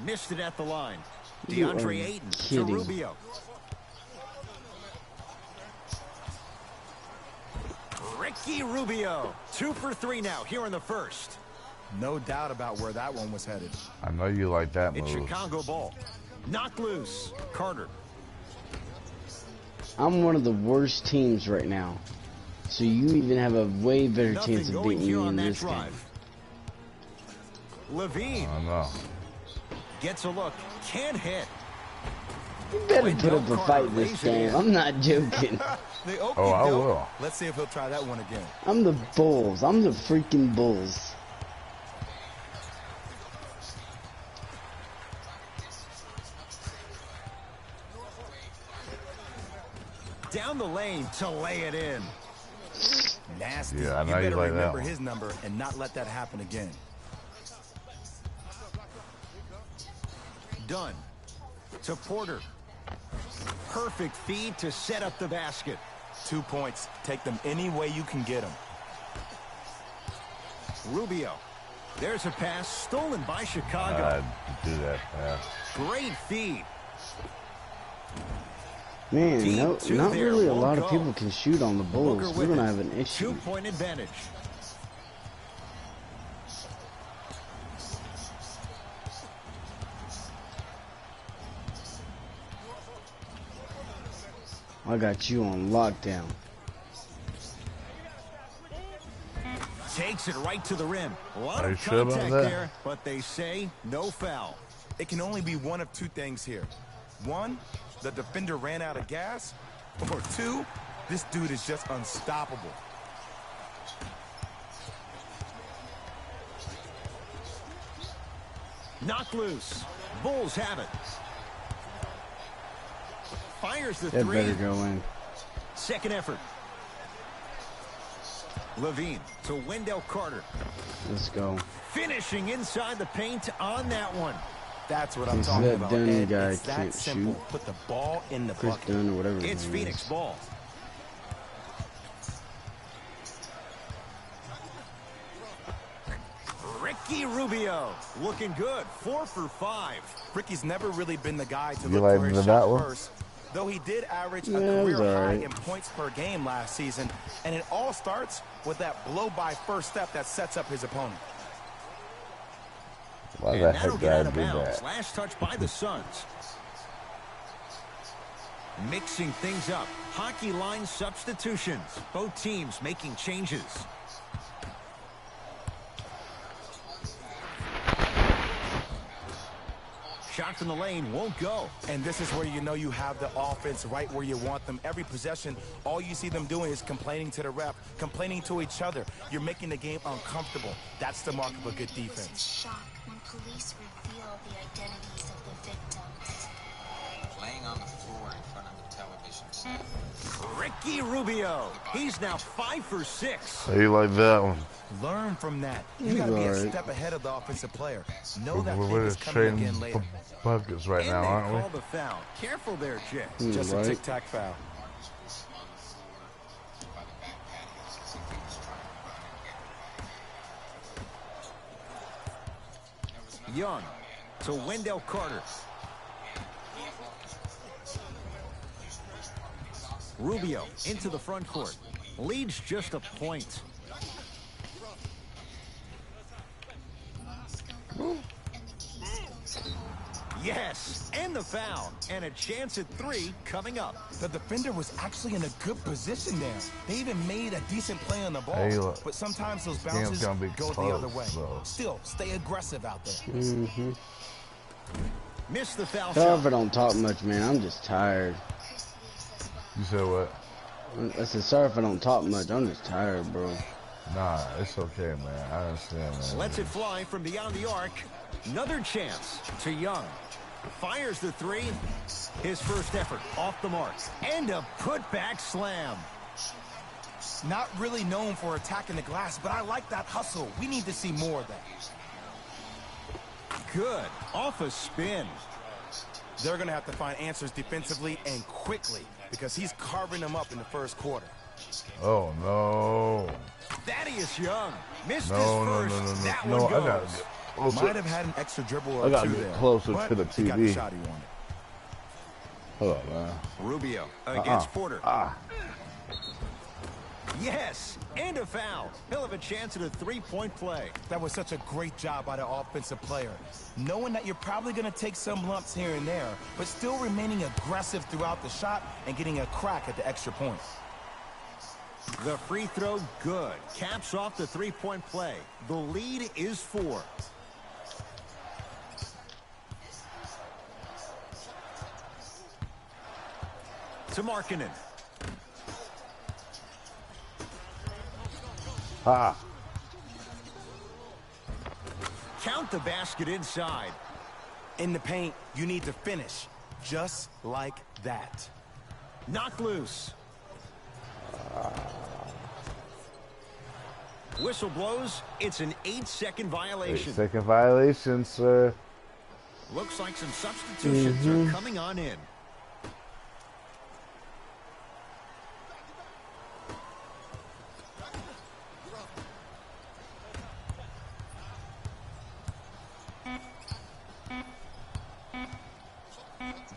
Missed it at the line. DeAndre Ayton to Rubio. Ricky Rubio, 2 for 3 now here in the first. No doubt about where that one was headed. I know you like that move. It's Chicago ball. Knocked loose. Carter. I'm one of the worst teams right now. So you even have a way better chance of beating me in this game. Levine. I know. Gets a look. Can't hit. You better put up a fight this game. I'm not joking. Oh, I will. Let's see if he'll try that one again. I'm the Bulls. I'm the freaking Bulls. Down the lane to lay it in. Nasty. Yeah, I know you better like remember that his number and not let that happen again. Dunn to Porter. Perfect feed to set up the basket. 2 points. Take them any way you can get them. Rubio. There's a pass stolen by Chicago. I'd do that pass. Great feed. Man, not really a lot of people can shoot on the Bulls. We're going to have an issue. 2-point advantage. I got you on lockdown. Takes it right to the rim. A lot Are you of sure about contact that? there, but they say no foul. It can only be one of two things here. One, the defender ran out of gas. Or two, this dude is just unstoppable. Knocked loose. Bulls have it. Fires the That three. better go in. Second effort. Levine to Wendell Carter. Let's go. Finishing inside the paint on that one. That's what I'm This talking that about. Dunn Ed. guy It's that can't simple. shoot. Put the ball in the Chris bucket. Dunn or whatever his It's name Phoenix is. ball. Ricky Rubio looking good. 4 for 5. Ricky's never really been the guy to You look like for his that shot one? first, though he did average Yeah, a it was career high alright. in points per game last season, and it all starts with that blow-by first step that sets up his opponent. Why And the that'll heck get did I out of do bounds. that? Last touch by the Suns. Mixing things up. Hockey line substitutions. Both teams making changes. Shot from the lane won't go. And this is where you know you have the offense right where you want them. Every possession, all you see them doing is complaining to the ref, complaining to each other. You're making the game uncomfortable. That's the mark of a good defense. Shock when police reveal the identities of the victims. Laying on the floor in front of the television set. Ricky Rubio. He's now 5 for 6. How you like that one? Learn from that. You He's got to be a alright. step ahead of the offensive player. Know that thing We're is coming trading again later. buckets right And now, they aren't call the foul. Careful there, Jay. Just a right. tic-tac foul. Young to Wendell Carter. Rubio into the front court. Leads just a point. Yes, and the foul. And a chance at 3 coming up. The defender was actually in a good position there. They even made a decent play on the ball. Hey, look, but sometimes those game's bounces gonna be go the close, other way. so. Still, stay aggressive out there. Mm-hmm. Missed the foul Sorry if I shot. don't talk much, man. I'm just tired. You said what? I said, sorry if I don't talk much. I'm just tired, bro. Nah, it's okay, man. I understand, man. Lets it fly from beyond the arc. Another chance to Young. Fires the 3. His first effort off the mark. And a putback slam. Not really known for attacking the glass, but I like that hustle. We need to see more of that. Good. Off a spin. They're going to have to find answers defensively and quickly because he's carving them up in the first quarter. Oh, no. Thaddeus Young missed No, his no, first. no, no, no. That No, one I got goes. Might have had an extra dribble I or gotta two get there. closer but to the he got the TV. shot he wanted. Hold on, man. Rubio against Porter. Ah. Yes, and a foul. He'll have a chance at a three-point play. That was such a great job by the offensive player. Knowing that you're probably going to take some lumps here and there, but still remaining aggressive throughout the shot and getting a crack at the extra point. The free throw, good. Caps off the three-point play. The lead is 4. To Markkanen. Ah. Count the basket inside. In the paint, you need to finish just like that. Knocked loose. Whistle blows. It's an 8-second violation. 8-second violation, sir. Looks like some substitutions are coming on in.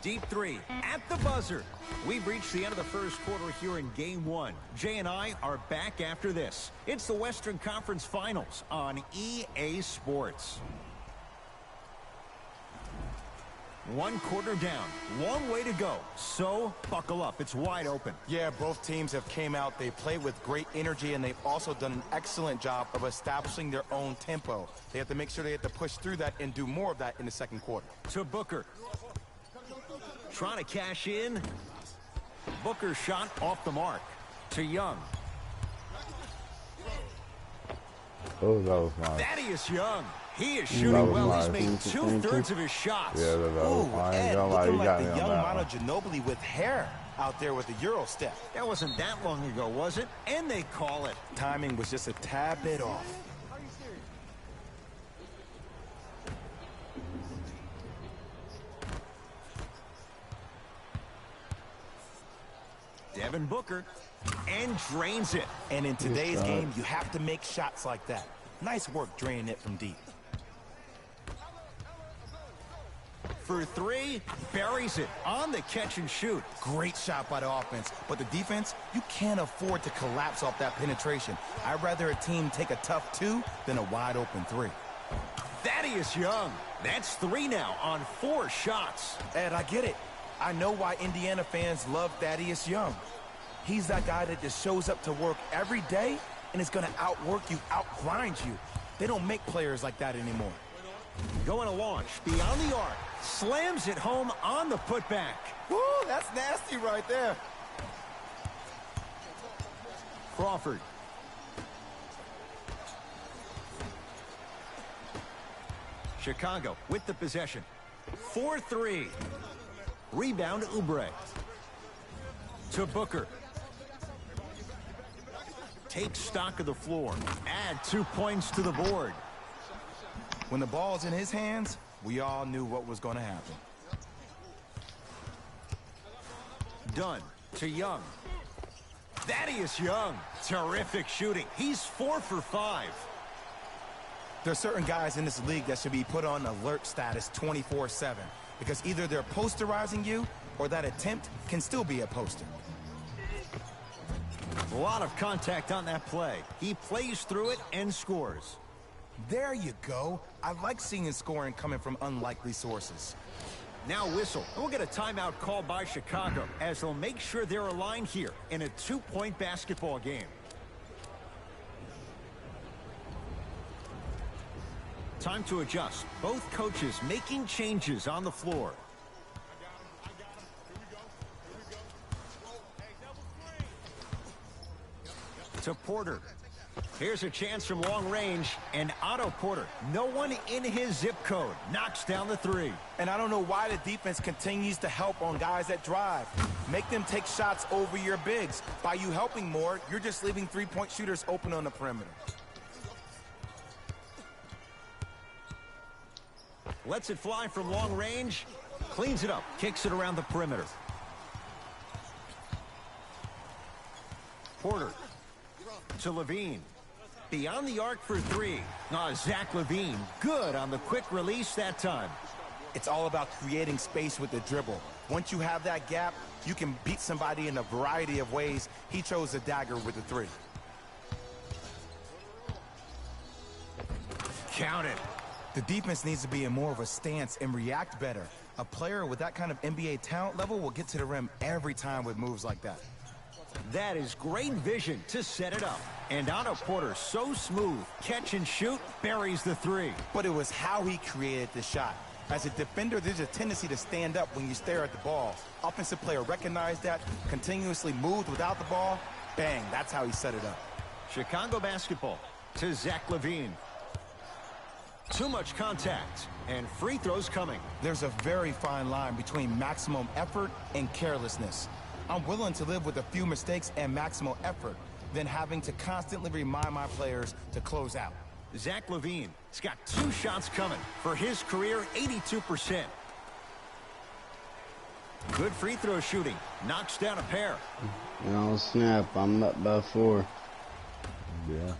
Deep three at the buzzer. We've reached the end of the first quarter here in Game 1. Jay and I are back after this. It's the Western Conference Finals on EA Sports. 1 quarter down. Long way to go. So, buckle up. It's wide open. Yeah, both teams have came out. They played with great energy, and they've also done an excellent job of establishing their own tempo. They have to make sure they have to push through that and do more of that in the second quarter. To Booker. Trying to cash in. Booker's shot off the mark. To Young. Oh, that was nice. Thaddeus Young. He is shooting well. nice. He's made 2/3 of his shots. Yeah, that was. Ooh, I ain't Ed, gonna lie, looking you got like me the on young that Manu one. Ginobili with hair out there with the Euro step. That wasn't that long ago, was it? And they call it. Timing was just a tad bit off. Devin Booker. And drains it. And in today's game, you have to make shots like that. Nice work draining it from deep. For 3, buries it on the catch and shoot. Great shot by the offense, but the defense, you can't afford to collapse off that penetration. I'd rather a team take a tough 2 than a wide open 3. Thaddeus Young. That's 3 now on 4 shots. Ed, I get it. I know why Indiana fans love Thaddeus Young. He's that guy that just shows up to work every day and is going to outwork you, outgrind you. They don't make players like that anymore. Going to launch beyond the arc. Slams it home on the putback. Woo, that's nasty right there. Crawford. Chicago with the possession. 4-3. Rebound Oubre. To Booker. Takes stock of the floor. Add 2 points to the board. When the ball's in his hands, we all knew what was going to happen. Dunn to Young. Thaddeus Young. Terrific shooting. He's 4 for 5. There's certain guys in this league that should be put on alert status 24/7 because either they're posterizing you or that attempt can still be a poster. A lot of contact on that play. He plays through it and scores. There you go. I like seeing scoring coming from unlikely sources. Now whistle. We'll get a timeout called by Chicago as they'll make sure they're aligned here in a 2-point basketball game. Time to adjust. Both coaches making changes on the floor. To Porter. Here's a chance from long range, and Otto Porter, no one in his zip code, knocks down the 3. And I don't know why the defense continues to help on guys that drive. Make them take shots over your bigs. By you helping more, you're just leaving three-point shooters open on the perimeter. Lets it fly from long range, cleans it up, kicks it around the perimeter. Porter to Levine. Beyond the arc for three. Zach LaVine, good on the quick release that time. It's all about creating space with the dribble. Once you have that gap, you can beat somebody in a variety of ways. He chose the dagger with the three. Count it. The defense needs to be in more of a stance and react better. A player with that kind of NBA talent level will get to the rim every time with moves like that. That is great vision to set it up. And Otto Porter, so smooth. Catch and shoot, buries the three. But it was how he created the shot. As a defender, there's a tendency to stand up when you stare at the ball. Offensive player recognized that, continuously moved without the ball. Bang, that's how he set it up. Chicago basketball to Zach LaVine. Too much contact, and free throws coming. There's a very fine line between maximum effort and carelessness. I'm willing to live with a few mistakes and maximal effort than having to constantly remind my players to close out. Zach LaVine has got 2 shots coming. For his career, 82%. Good free throw shooting. Knocks down a pair. Oh, snap. I'm up by 4. Yeah.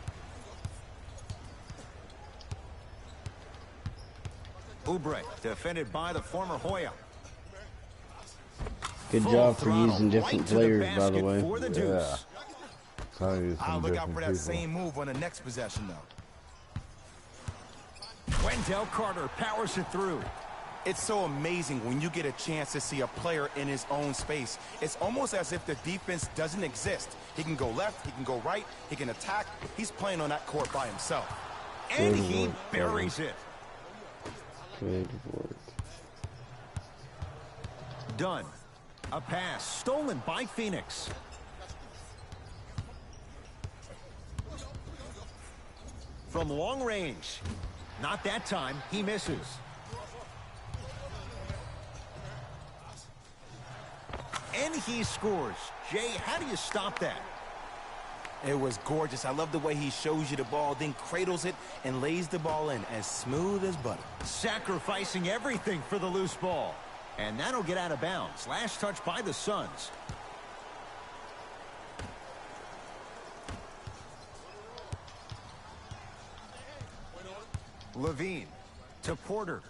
Oubre defended by the former Hoya. Good job for using different players, by the way. For the Deuce. Yeah. I'll look out for that same move on the next possession, though. Wendell Carter powers it through. It's so amazing when you get a chance to see a player in his own space. It's almost as if the defense doesn't exist. He can go left, he can go right, he can attack. He's playing on that court by himself. And he buries it. Good work. Done. A pass stolen by Phoenix. From long range. Not that time. He misses. And he scores. Jay, how do you stop that? It was gorgeous. I love the way he shows you the ball, then cradles it and lays the ball in as smooth as butter. Sacrificing everything for the loose ball. And that'll get out of bounds. Last touch by the Suns. LaVine to Porter.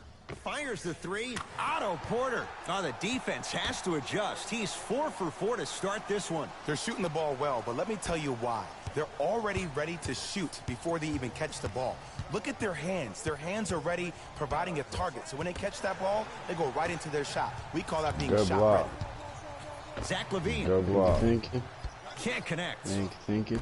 Fires the three. Otto Porter. The defense has to adjust. He's 4 for 4 to start this one. They're shooting the ball well, but let me tell you why. They're already ready to shoot before they even catch the ball. Look at their hands. Their hands are ready, providing a target. So when they catch that ball, they go right into their shot. We call that being shot ready. Zach LaVine. Good block. Thank you. Can't connect. Thank you.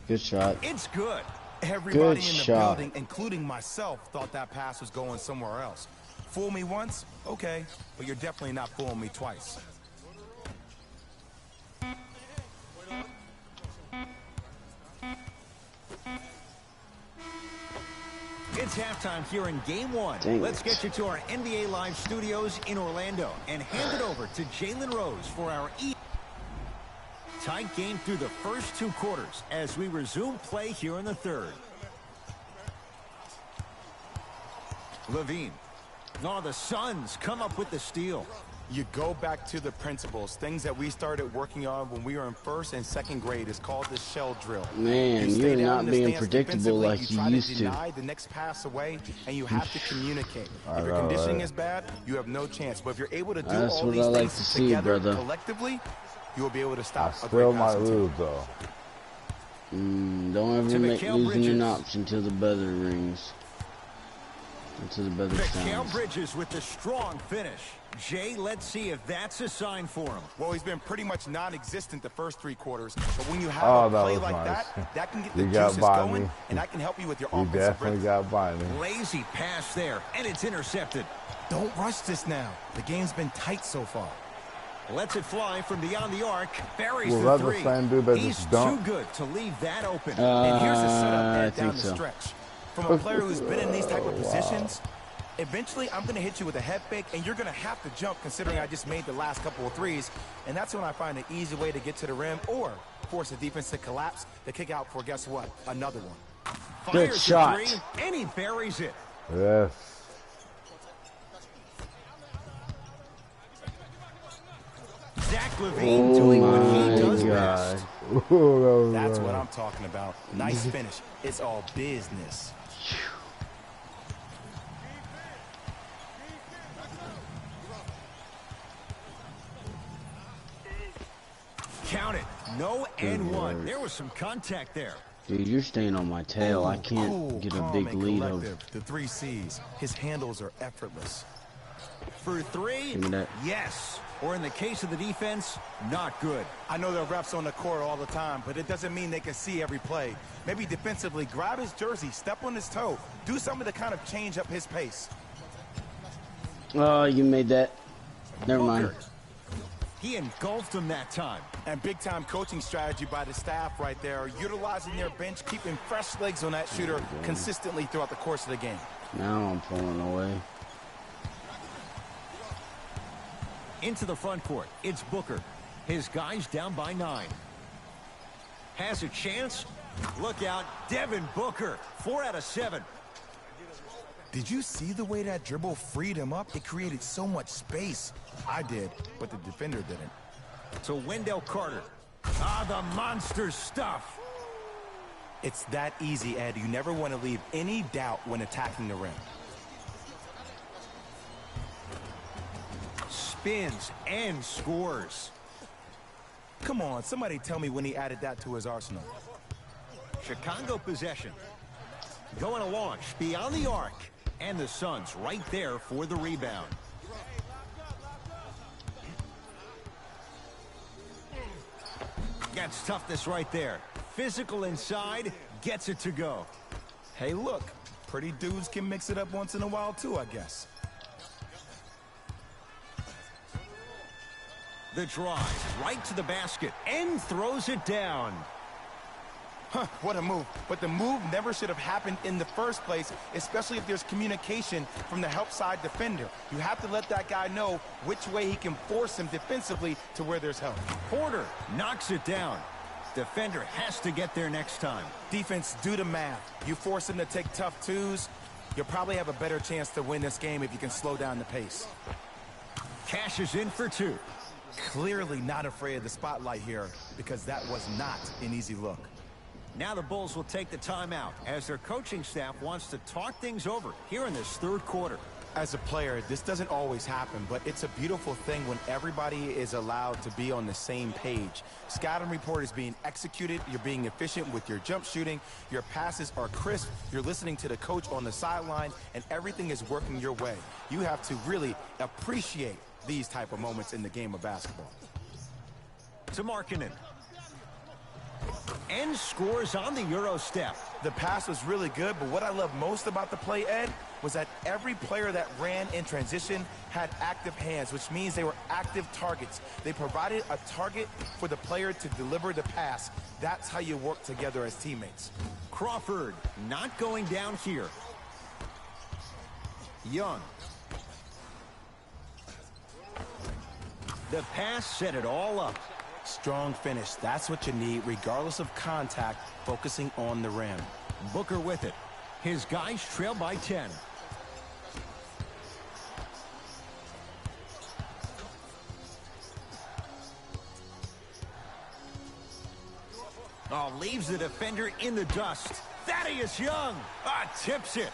Good shot. It's good. Everybody in the shot. building, including myself, thought that pass was going somewhere else. Fool me once? Okay. But you're definitely not fooling me twice. It's halftime here in Game 1. Dang Let's it. get you to our NBA Live studios in Orlando and hand it over to Jalen Rose for our tight game through the first 2 quarters as we resume play here in the third. LaVine. The Suns come up with the steal. You go back to the principles, things that we started working on when we were in 1st and 2nd grade. Is called the shell drill. Man, You stay you're down not in the being stance predictable defensively, like you try used to to. deny the next pass away, and you have to communicate. If your know, conditioning right? is bad, you have no chance. But if you're able to do That's all what these I like things to see, together brother. collectively, you will be able to I stop a still great might passing team. lose though. Don't ever To make Mikal losing Bridges. an option until the buzzer rings. Until the buzzer Mikal sounds. Bridges with the strong finish. Jay, let's see if that's a sign for him. Well, he's been pretty much non-existent the first 3 quarters. But when you have Oh, a that play was like nice. that can get You the got juices by going, me. and that can help you with your He offensive definitely rhythm. got by me. Lazy pass there, and it's intercepted. Don't rush this now. The game's been tight so far. Lets it fly from beyond the arc. Buries Was the that the three. same dude that He's just too dunked? good to leave that open. And here's the setup I and down think the so. stretch. From a player who's been in these type of positions, eventually I'm going to hit you with a head fake, and you're going to have to jump considering I just made the last couple of threes. And that's when I find an easy way to get to the rim or force the defense to collapse to kick out for, guess what, another one. Fires the shot. three, and he buries it. Yes. Zach Levine doing what he does best. That's what I'm talking about. Nice finish. It's all business. Count it. No and one. There was some contact there. Dude, you're staying on my tail. I can't Cool, get a calm, big and lead collective. of. The 3 C's. His handles are effortless. For 3, Give me that. yes. Or in the case of the defense, not good. I know there are refs on the court all the time, but it doesn't mean they can see every play. Maybe defensively, grab his jersey, step on his toe, do something to kind of change up his pace. Oh, you made that. Never mind. Booker. He engulfed him that time. And big-time coaching strategy by the staff right there, utilizing their bench, keeping fresh legs on that shooter consistently throughout the course of the game. Now I'm pulling away. Into the front court, it's Booker. His guys down by 9. Has a chance. Look out, Devin Booker. 4 out of 7. Did you see the way that dribble freed him up? It created so much space. I did, but the defender didn't. To Wendell Carter. Ah, the monster stuff. It's that easy, Ed. You never want to leave any doubt when attacking the rim. Spins and scores. Come on, somebody tell me when he added that to his arsenal. Chicago possession. Going to launch beyond the arc. And the Suns right there for the rebound. Gets toughness right there. Physical inside, gets it to go. Hey, look, pretty dudes can mix it up once in a while too, I guess. The drive right to the basket and throws it down. Huh, what a move. But the move never should have happened in the first place, especially if there's communication from the help side defender. You have to let that guy know which way he can force him defensively to where there's help. Porter knocks it down. Defender has to get there next time. Defense, do the math. You force him to take tough twos, you'll probably have a better chance to win this game if you can slow down the pace. Cashes in for 2. Clearly not afraid of the spotlight here because that was not an easy look. Now the Bulls will take the timeout as their coaching staff wants to talk things over here in this third quarter. As a player, this doesn't always happen, but it's a beautiful thing when everybody is allowed to be on the same page. Scouting report is being executed, you're being efficient with your jump shooting, your passes are crisp, you're listening to the coach on the sideline, and everything is working your way. You have to really appreciate these type of moments in the game of basketball. To Markkanen. And scores on the Euro step. The pass was really good, but what I love most about the play, Ed, was that every player that ran in transition had active hands, which means they were active targets. They provided a target for the player to deliver the pass. That's how you work together as teammates. Crawford not going down here. Young. The pass set it all up. Strong finish. That's what you need, regardless of contact, focusing on the rim. Booker with it. His guys trail by 10. Oh, leaves the defender in the dust. Thaddeus Young. Tips it.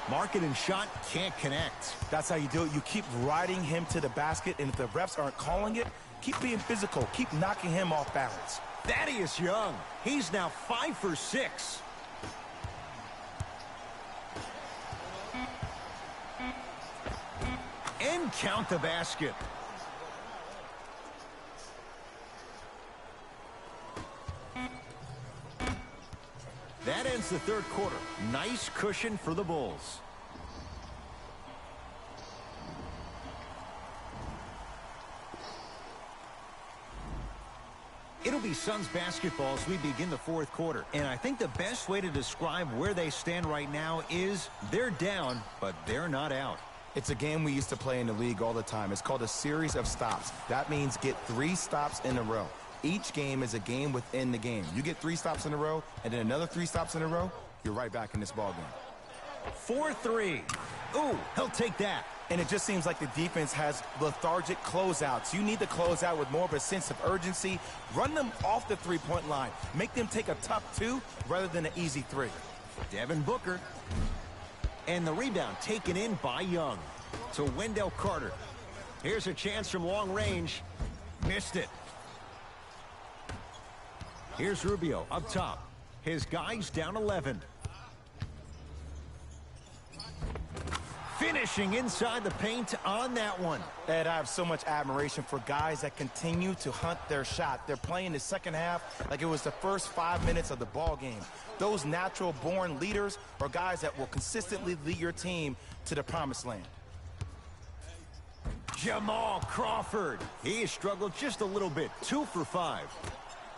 Markkanen shot can't connect. That's how you do it. You keep riding him to the basket, and if the refs aren't calling it, keep being physical. Keep knocking him off balance. Thaddeus Young. He's now 5 for 6. And count the basket. That ends the third quarter. Nice cushion for the Bulls. It'll be Suns basketball as we begin the fourth quarter. And I think the best way to describe where they stand right now is they're down, but they're not out. It's a game we used to play in the league all the time. It's called a series of stops. That means get 3 stops in a row. Each game is a game within the game. You get 3 stops in a row, and then another 3 stops in a row, you're right back in this ball game. 4-3. Ooh, he'll take that. And it just seems like the defense has lethargic closeouts. You need to close out with more of a sense of urgency. Run them off the three-point line. Make them take a tough 2 rather than an easy 3. Devin Booker. And the rebound taken in by Young. To Wendell Carter. Here's a chance from long range. Missed it. Here's Rubio up top. His guys down 11. Finishing inside the paint on that one. Ed, I have so much admiration for guys that continue to hunt their shot. They're playing the second half like it was the first 5 minutes of the ball game. Those natural-born leaders are guys that will consistently lead your team to the promised land. Jamal Crawford. He has struggled just a little bit. 2 for 5.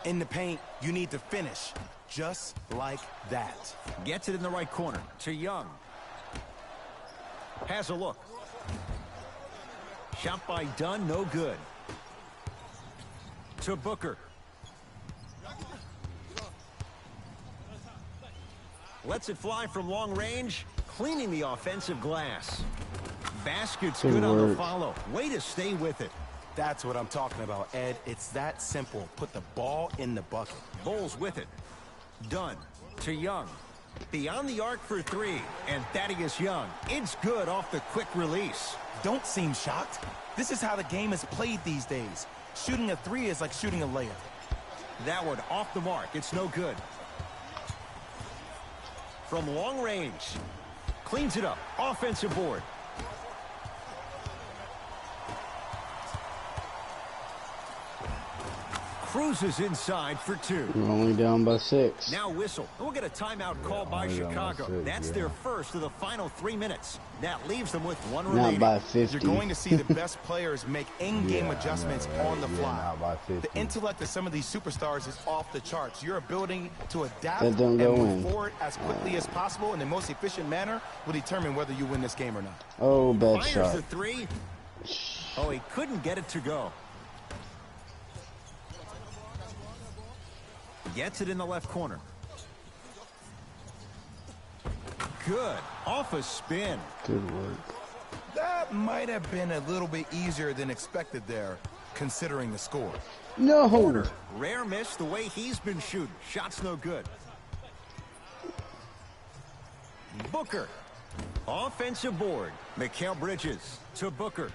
In the paint, you need to finish just like that. Gets it in the right corner to Young. Has a look. Shot by Dunn, no good. To Booker. Lets it fly from long range, cleaning the offensive glass. Basket's good on the follow. Way to stay with it. That's what I'm talking about, Ed. It's that simple. Put the ball in the bucket. Bulls with it. Dunn to Young. Beyond the arc for 3, and Thaddeus Young. It's good off the quick release. Don't seem shocked. This is how the game is played these days. Shooting a 3 is like shooting a layup. That one off the mark. It's no good. From long range. Cleans it up. Offensive board. Cruises inside for 2. We're only down by 6. Now whistle. We'll get a timeout called by Chicago. That's their first of the final 3 minutes. That leaves them with 1 remaining. Not by 50. You're going to see the best players make in-game adjustments on the fly. Not by 50. The intellect of some of these superstars is off the charts. Your ability to adapt That and don't go move in. forward as quickly as possible in the most efficient manner will determine whether you win this game or not. Oh, bad Fires shot. the 3. Oh, he couldn't get it to go. Gets it in the left corner. Good. Off a spin. Good work. That might have been a little bit easier than expected there, considering the score. No. Rare miss the way he's been shooting. Shot's no good. Booker. Offensive board. Mikal Bridges to Booker.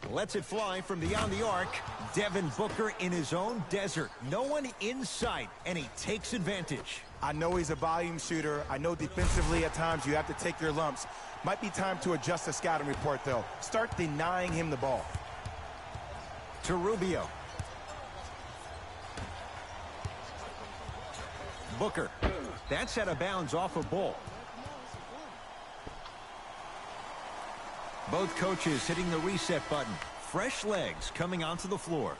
Lets it fly from beyond the arc. Devin Booker in his own desert. No one in sight, and he takes advantage. I know he's a volume shooter. I know defensively at times you have to take your lumps. Might be time to adjust the scouting report, though. Start denying him the ball. To Rubio. Booker. That's out of bounds off a Bull. Both coaches hitting the reset button. Fresh legs coming onto the floor.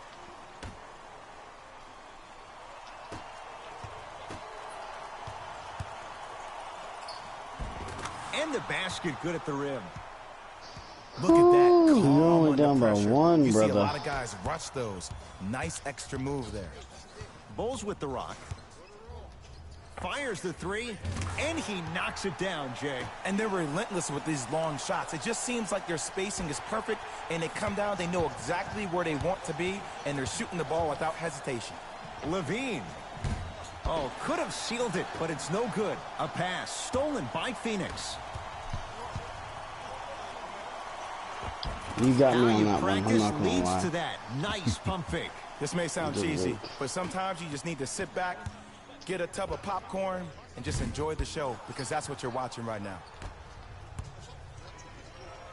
And the basket good at the rim. Look at that. You're Calm only under down by pressure. 1, you brother. see a lot of guys rush those. Nice extra move there. Bulls with the rock. Fires the 3, and he knocks it down, Jay. And they're relentless with these long shots. It just seems like their spacing is perfect, and they come down, they know exactly where they want to be, and they're shooting the ball without hesitation. Levine. Oh, could have sealed it, but it's no good. A pass stolen by Phoenix. You got me on Value that one. I'm practice not going to leads lie. to that. Nice pump fake. This may sound Good cheesy, work. but sometimes you just need to sit back, get a tub of popcorn, and just enjoy the show, because that's what you're watching right now.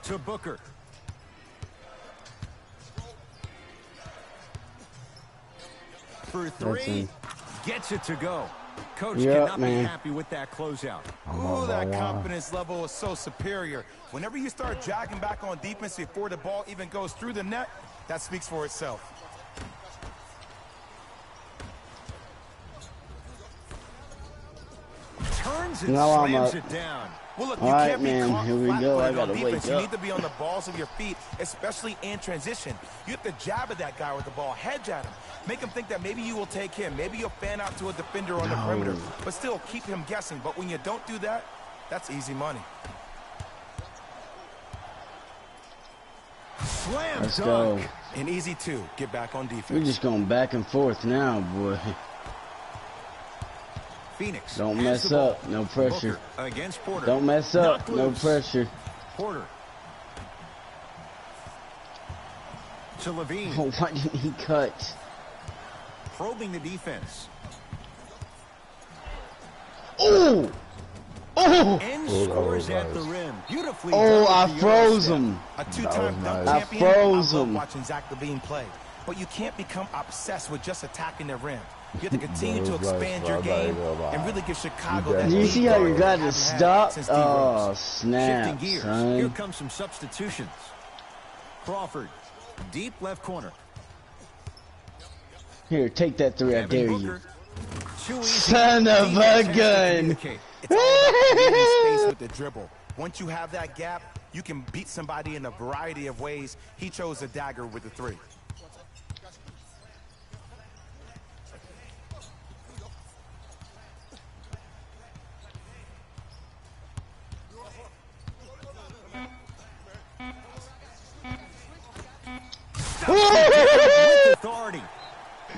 To Booker. For 3, gets it to go. Coach cannot be happy with that closeout. Ooh, that confidence level is so superior. Whenever you start jogging back on defense before the ball even goes through the net, that speaks for itself. Turns and Now I'm slams up. it down. Well, look, All you right, can't man, be caught here we go. I flat-footed gotta on wake defense. You up. need to be on the balls of your feet, especially in transition. You have to jab at that guy with the ball, hedge at him. Make him think that maybe you will take him. Maybe you'll fan out to a defender on the perimeter, but still keep him guessing. But when you don't do that, That's easy money. Slam Let's dunk. go. And easy too. Get back on defense. We're just going back and forth now, boy. Phoenix. Don't has mess the ball. up. No pressure. Booker against Porter. Don't mess up. Knocked No loose. pressure. Porter. To Levine. Oh, why didn't he cut? Probing the defense. Oh! Oh! And Oh, scores that was at the nice. rim. Beautifully Oh, done I with the froze Euro him. A two-time dunk nice. champion. I froze love him. watching Zach LaVine play. But you can't become obsessed with just attacking the rim. You have to continue to That was nice, expand bro. your I'm not game even gonna lie. and really give Chicago You that bet. Do you lead see how that your they guy haven't just had stopped? since D. Oh, Rose. snap, Shifting gears. Here son. comes some substitutions. Crawford. Deep left corner. Here, take that three. I Devin dare Booker. you. Too easy. Son of Defense a has to gun. communicate. It's all about creating space with the dribble. Once you have that gap, you can beat somebody in a variety of ways. He chose a dagger with the three. With authority.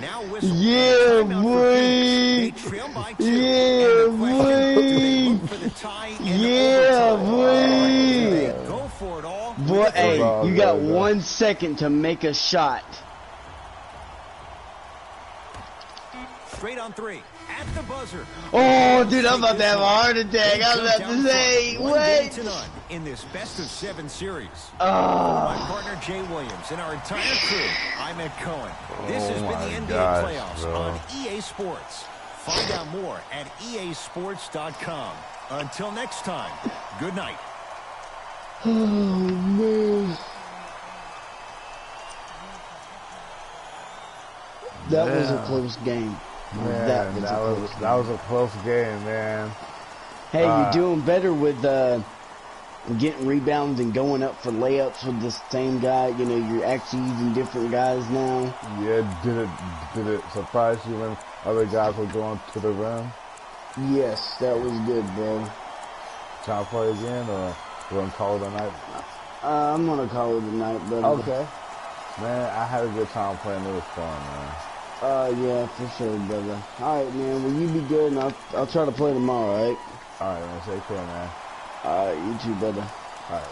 Now whistle. Yeah, Timeout for boy. Phoenix. They trail by 2. Yeah, And the question, do they boy. look for the tie in Yeah, overtime? boy. Do they go for it all? Boy, with the hey, three? all you got good, bro. 1 second to make a shot. Straight on 3. At the buzzer. Oh, dude, I'm about to have a heart attack. I'm about to say, One to none what? in this best of 7 series. Ah. My partner Jay Williams and our entire crew, I'm Ed Cohen. This has Oh been my the NBA gosh, playoffs bro. on EA Sports. Find out more at easports.com. Until next time, good night. Oh, man. That was a Yeah. close game. Man, that was a close that was a close game, man. Hey, you're doing better with getting rebounds and going up for layups with the same guy. You know, you're actually using different guys now. Yeah, did it surprise you when other guys were going to the rim? Yes, that was good, bro. Trying to play again, or we're gonna call it a night? I'm gonna call it a night, brother. Okay. Man, I had a good time playing. It was fun, man. Yeah, for sure, brother. All right, man. Well, you be good, and I'll try to play tomorrow, all right? All right, man. Take care, man. All right, you too, brother. All right.